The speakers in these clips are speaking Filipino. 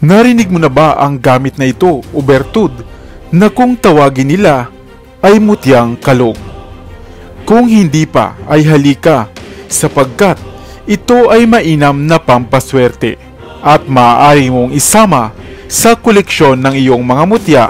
Narinig mo na ba ang gamit na ito o bertud na kung tawagin nila ay mutyang kalog? Kung hindi pa ay halika, sapagkat ito ay mainam na pampaswerte at maaari mong isama sa koleksyon ng iyong mga mutya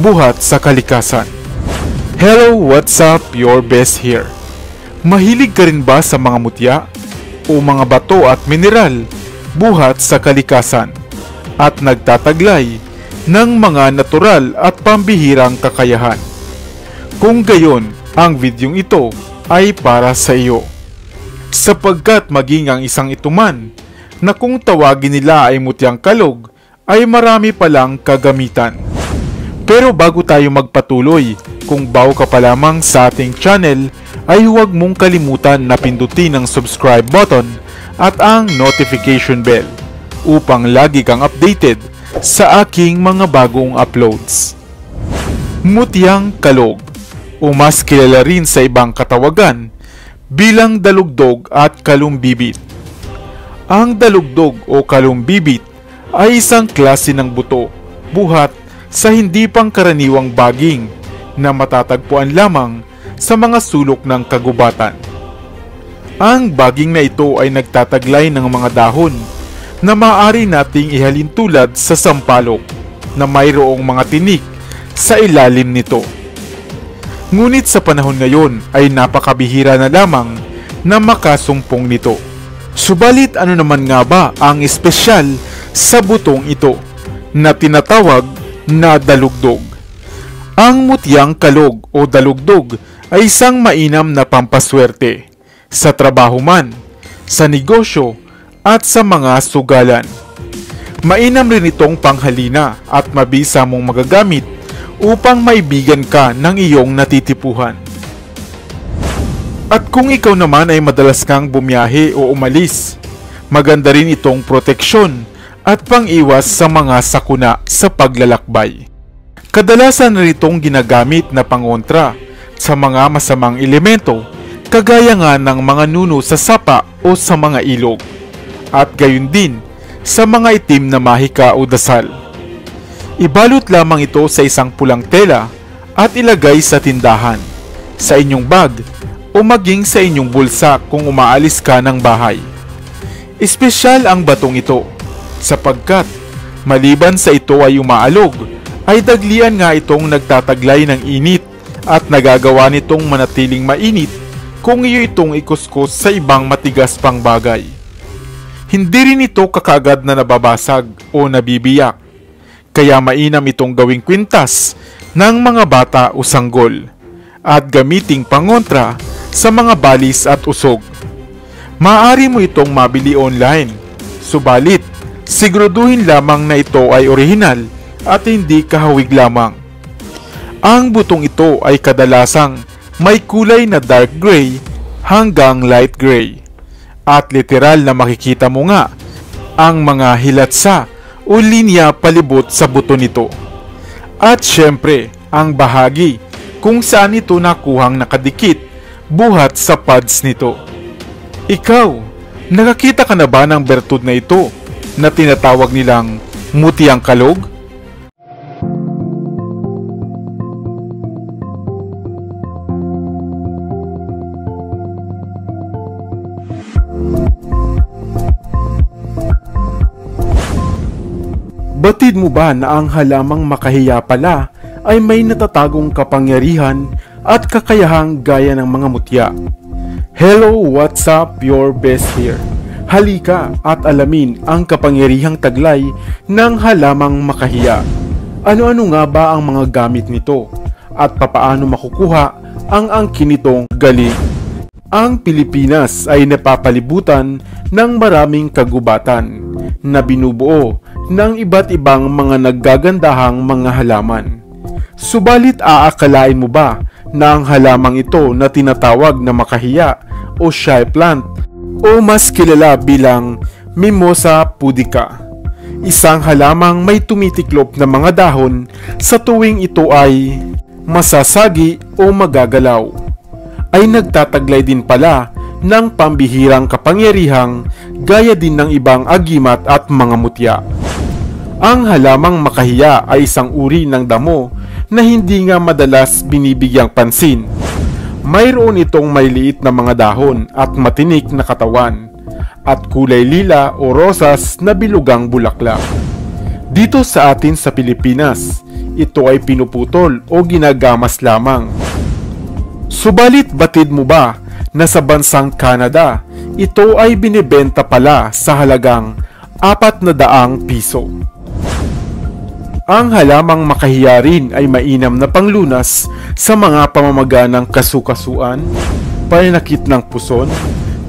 buhat sa kalikasan. Hello, what's up? Your best here. Mahilig ka rin ba sa mga mutya o mga bato at mineral buhat sa kalikasan at nagtataglay ng mga natural at pambihirang kakayahan? Kung gayon, ang videong ito ay para sa iyo. Sapagkat maging ang isang ituman na kung tawagin nila ay mutyang kalog ay marami palang kagamitan. Pero bago tayo magpatuloy, kung bago ka pa lamang sa ating channel ay huwag mong kalimutan na pindutin ang subscribe button at ang notification bell upang lagi kang updated sa aking mga bagong uploads. Mutyang kalog o mas kilala rin sa ibang katawagan bilang dalugdog at kalumbibit. Ang dalugdog o kalumbibit ay isang klase ng buto buhat sa hindi pangkaraniwang baging na matatagpuan lamang sa mga sulok ng kagubatan. Ang baging na ito ay nagtataglay ng mga dahon na maaari nating ihalin tulad sa sampalok na mayroong mga tinik sa ilalim nito. Ngunit sa panahon ngayon ay napakabihira na lamang na makasumpong nito. Subalit ano naman nga ba ang espesyal sa butong ito na tinatawag na dalugdog? Ang mutyang kalog o dalugdog ay isang mainam na pampaswerte sa trabaho man, sa negosyo at sa mga sugalan. Mainam rin itong panghalina at mabisa mong magagamit upang maibigan ka ng iyong natitipuhan. At kung ikaw naman ay madalas kang bumiyahe o umalis, maganda rin itong proteksyon at pang-iwas sa mga sakuna sa paglalakbay. Kadalasan rin itong ginagamit na pangontra sa mga masamang elemento kagaya nga ng mga nuno sa sapa o sa mga ilog, at gayon din sa mga itim na mahika o dasal. Ibalot lamang ito sa isang pulang tela at ilagay sa tindahan, sa inyong bag o maging sa inyong bulsa kung umaalis ka ng bahay. Espesyal ang batong ito sapagkat maliban sa ito ay umaalog, ay daglian nga itong nagtataglay ng init at nagagawa nitong manatiling mainit kung iyo itong ikuskus sa ibang matigas pang bagay. Hindi rin ito kakagad na nababasag o nabibiyak, kaya mainam itong gawing kwintas ng mga bata o sanggol at gamiting pangontra sa mga balis at usog. Maaari mo itong mabili online, subalit siguraduhin lamang na ito ay orihinal at hindi kahawig lamang. Ang butong ito ay kadalasang may kulay na dark gray hanggang light gray, at literal na makikita mo nga ang mga hilatsa o linya palibot sa buto nito. At syempre, ang bahagi kung saan ito nakuhang nakadikit buhat sa pads nito. Ikaw, nakakita ka na ba ng bertud na ito na tinatawag nilang mutyang kalog? Batid mo ba na ang halamang makahiya pala ay may natatagong kapangyarihan at kakayahang gaya ng mga mutya? Hello, what's up? Your best here. Halika at alamin ang kapangyarihang taglay ng halamang makahiya. Ano-ano nga ba ang mga gamit nito at papaano makukuha ang angkin nitong galing? Ang Pilipinas ay napapalibutan ng maraming kagubatan na binubuo ng iba't ibang mga naggagandahang mga halaman. Subalit aakalain mo ba na ang halamang ito na tinatawag na makahiya o shy plant o mas kilala bilang Mimosa pudica, isang halamang may tumitiklop na mga dahon sa tuwing ito ay masasagi o magagalaw, ay nagtataglay din pala ng pambihirang kapangyarihang gaya din ng ibang agimat at mga mutya. Ang halamang makahiya ay isang uri ng damo na hindi nga madalas binibigyang pansin. Mayroon itong may liit na mga dahon at matinik na katawan at kulay lila o rosas na bilugang bulaklak. Dito sa atin sa Pilipinas, ito ay pinuputol o ginagamas lamang. Subalit batid mo ba na sa bansang Canada, ito ay binibenta pala sa halagang 400 piso. Ang halamang makahiya rin ay mainam na panglunas sa mga pamamaganang kasukasuan, pananakit ng puson,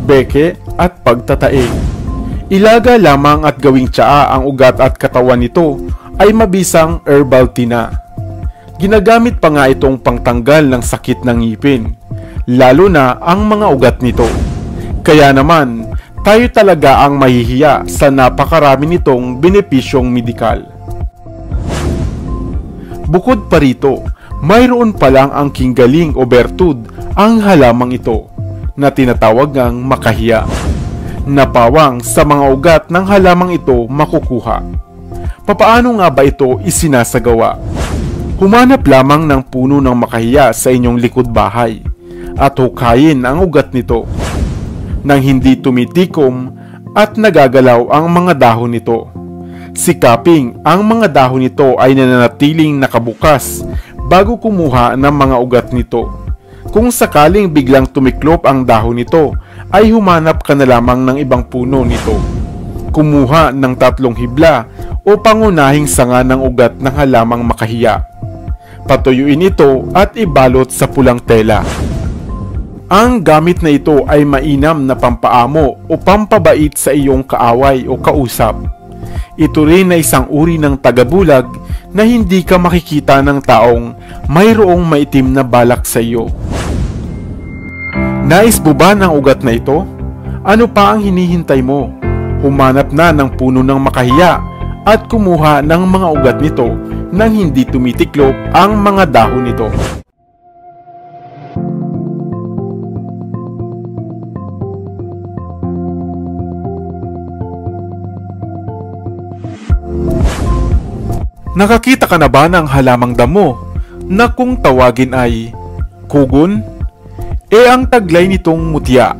beke at pagtatae. Ilaga lamang at gawing tsaa ang ugat at katawan nito ay mabisang herbal tea na. Ginagamit pa nga itong pangtanggal ng sakit ng ngipin, lalo na ang mga ugat nito. Kaya naman, tayo talaga ang mahihiya sa napakarami nitong benepisyong medikal. Bukod pa rito, mayroon palang ang kinggaling o bertud ang halamang ito na tinatawag ngang makahiya. Napawang sa mga ugat ng halamang ito makukuha. Papaano nga ba ito isinasagawa? Humanap lamang ng puno ng makahiya sa inyong likod bahay at hukayin ang ugat nito. Nang hindi tumitikom at nagagalaw ang mga dahon nito. Sikaping ang mga dahon nito ay nananatiling nakabukas bago kumuha ng mga ugat nito. Kung sakaling biglang tumiklop ang dahon nito, ay humanap ka na lamang ng ibang puno nito. Kumuha ng 3 hibla o pangunahing sanga ng ugat ng halamang makahiya. Patuyuin ito at ibalot sa pulang tela. Ang gamit na ito ay mainam na pampaamo o pampabait sa iyong kaaway o kausap. Ito rin na isang uri ng tagabulag na hindi ka makikita ng taong mayroong maitim na balak sa iyo. Nais mo ba ng ugat na ito? Ano pa ang hinihintay mo? Humanap na ng puno ng makahiya at kumuha ng mga ugat nito nang hindi tumitiklop ang mga dahon nito. Nakakita ka na ba ng halamang damo na kung tawagin ay kugon? Ang taglay nitong mutya.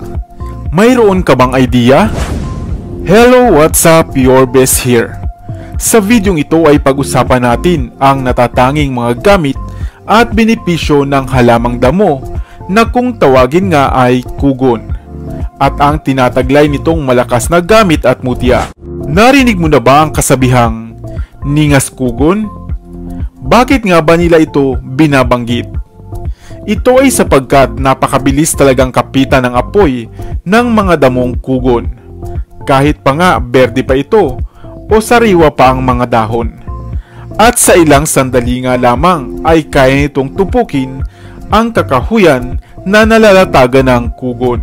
Mayroon ka bang idea? Hello, what's up? Your best here. Sa videong ito ay pag-usapan natin ang natatanging mga gamit at benepisyo ng halamang damo na kung tawagin nga ay kugon. At ang tinataglay nitong malakas na gamit at mutya. Narinig mo na ba ang kasabihang ningas kugon? Bakit nga ba nila ito binabanggit? Ito ay sapagkat napakabilis talagang kapitan ng apoy ng mga damong kugon. Kahit pa nga berde pa ito o sariwa pa ang mga dahon. At sa ilang sandali nga lamang ay kaya nitong tupukin ang kakahuyan na nalalatagan ng kugon.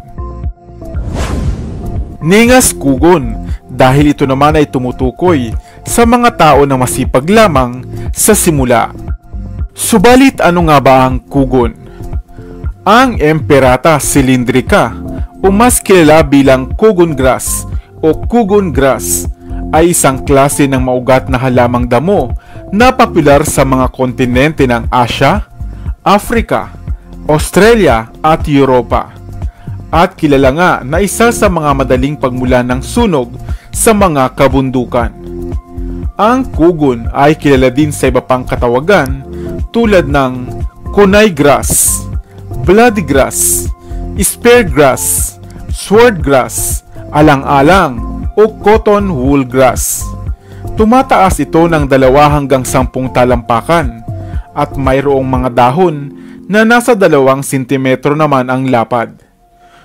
Ningas kugon dahil ito naman ay tumutukoy sa mga tao na masipag lamang sa simula. Subalit ano nga ba ang kugon? Ang Emperata cylindrica o mas kilala bilang kugon grass o kugon grass ay isang klase ng maugat na halamang damo na popular sa mga kontinente ng Asia, Africa, Australia at Europa. At kilala nga na isa sa mga madaling pagmulan ng sunog sa mga kabundukan. Ang kugon ay kilala din sa iba pang katawagan tulad ng kunay grass, bloody grass, spear grass, sword grass, alang-alang o cotton wool grass. Tumataas ito ng 2 hanggang 10 talampakan at mayroong mga dahon na nasa 2 sentimetro naman ang lapad.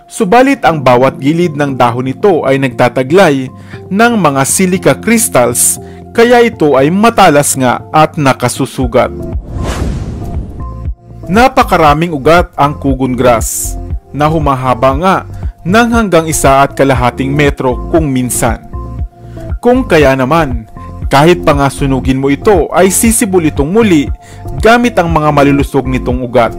Subalit ang bawat gilid ng dahon nito ay nagtataglay ng mga silica crystals kaya ito ay matalas nga at nakasusugat. Napakaraming ugat ang kugon grass na humahaba nga ng hanggang 1.5 metro kung minsan. Kung kaya naman, kahit pa nga sunugin mo ito ay sisibol itong muli gamit ang mga malulusog nitong ugat.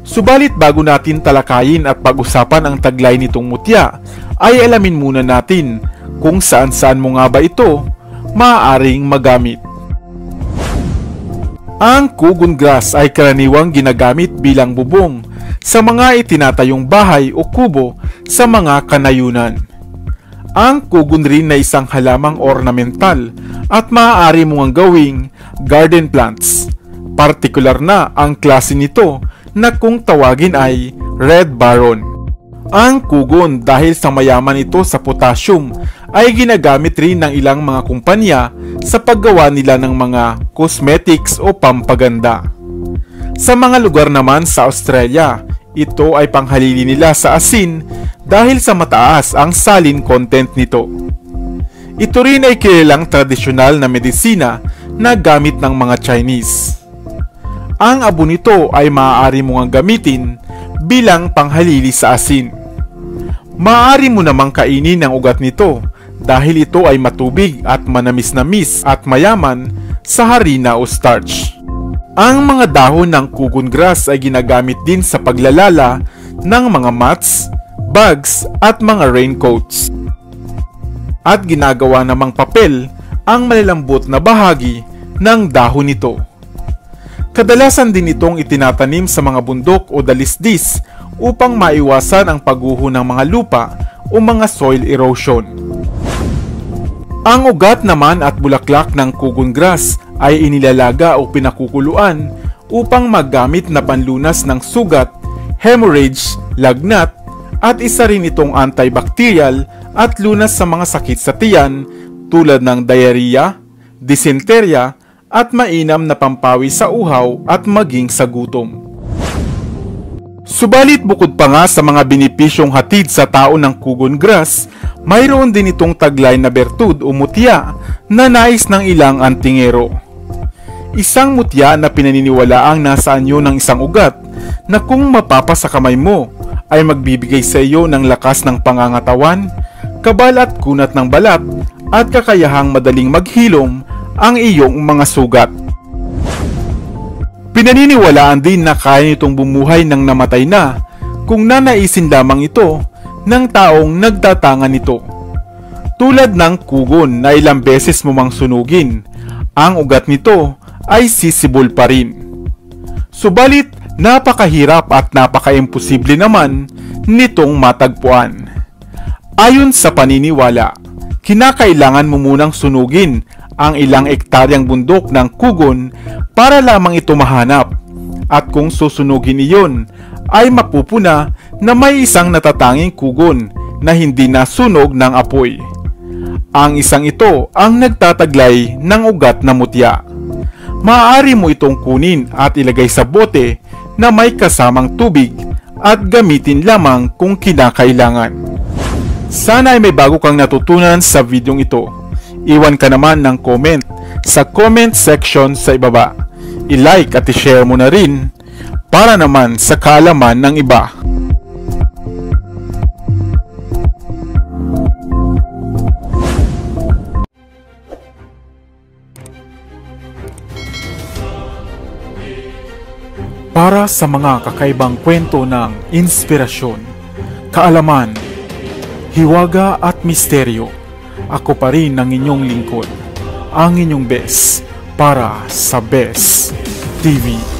Subalit bago natin talakayin at pag-usapan ang taglay nitong mutya, ay alamin muna natin kung saan-saan mo nga ba ito maaaring magamit. Ang kugon grass ay karaniwang ginagamit bilang bubong sa mga itinatayong bahay o kubo sa mga kanayunan. Ang kugon rin na isang halamang ornamental at maaari mong gawing garden plants. Partikular na ang klase nito na kung tawagin ay Red Baron. Ang kugon dahil sa mayaman ito sa potassium ay ginagamit rin ng ilang mga kumpanya sa paggawa nila ng mga cosmetics o pampaganda. Sa mga lugar naman sa Australia, ito ay panghalili nila sa asin dahil sa mataas ang saline content nito. Ito rin ay kilalang tradisyonal na medisina na gamit ng mga Chinese. Ang abo nito ay maaari mong gamitin bilang panghalili sa asin. Maaari mo namang kainin ang ugat nito dahil ito ay matubig at manamis-namis at mayaman sa harina o starch. Ang mga dahon ng kugon grass ay ginagamit din sa paglalala ng mga mats, bags at mga raincoats. At ginagawa namang papel ang malalambot na bahagi ng dahon nito. Kadalasan din itong itinatanim sa mga bundok o dalisdis upang maiwasan ang pagguho ng mga lupa o mga soil erosion. Ang ugat naman at bulaklak ng kugon grass ay inilalaga o pinakukuluan upang magamit na panlunas ng sugat, hemorrhage, lagnat, at isa rin itong antibacterial at lunas sa mga sakit sa tiyan tulad ng diarrhea, dysenteria, at mainam na pampawi sa uhaw at maging sa gutom. Subalit bukod pa nga sa mga benepisyong hatid sa tao ng kugon grass, mayroon din itong taglay na bertud o mutya na nais ng ilang antingero. Isang mutya na pinaniniwalaang nasa anyo ng isang ugat na kung mapapa sa kamay mo ay magbibigay sa iyo ng lakas ng pangangatawan, kabal at kunat ng balat at kakayahang madaling maghilom ang iyong mga sugat. Pinaniniwalaan din na kaya nitong bumuhay ng namatay na kung nanaisin lamang ito ng taong nagtatangan nito. Tulad ng kugon na ilang beses mo mang sunugin, ang ugat nito ay sisibol pa rin. Subalit napakahirap at napaka-imposible naman nitong matagpuan. Ayon sa paniniwala, kinakailangan mo munang sunugin ang ilang ektaryang bundok ng kugon para lamang ito mahanap, at kung susunugin iyon ay mapupuna na may isang natatanging kugon na hindi nasunog ng apoy. Ang isang ito ang nagtataglay ng ugat na mutya. Maaari mo itong kunin at ilagay sa bote na may kasamang tubig at gamitin lamang kung kinakailangan. Sana ay may bago kang natutunan sa videong ito. Iwan ka naman ng comment sa comment section sa ibaba. I-like at i-share mo na rin para naman sa kaalaman ng iba. Para sa mga kakaibang kwento ng inspirasyon, kaalaman, hiwaga at misteryo, ako pa rin ang inyong lingkod, ang inyong best para sa Best TV.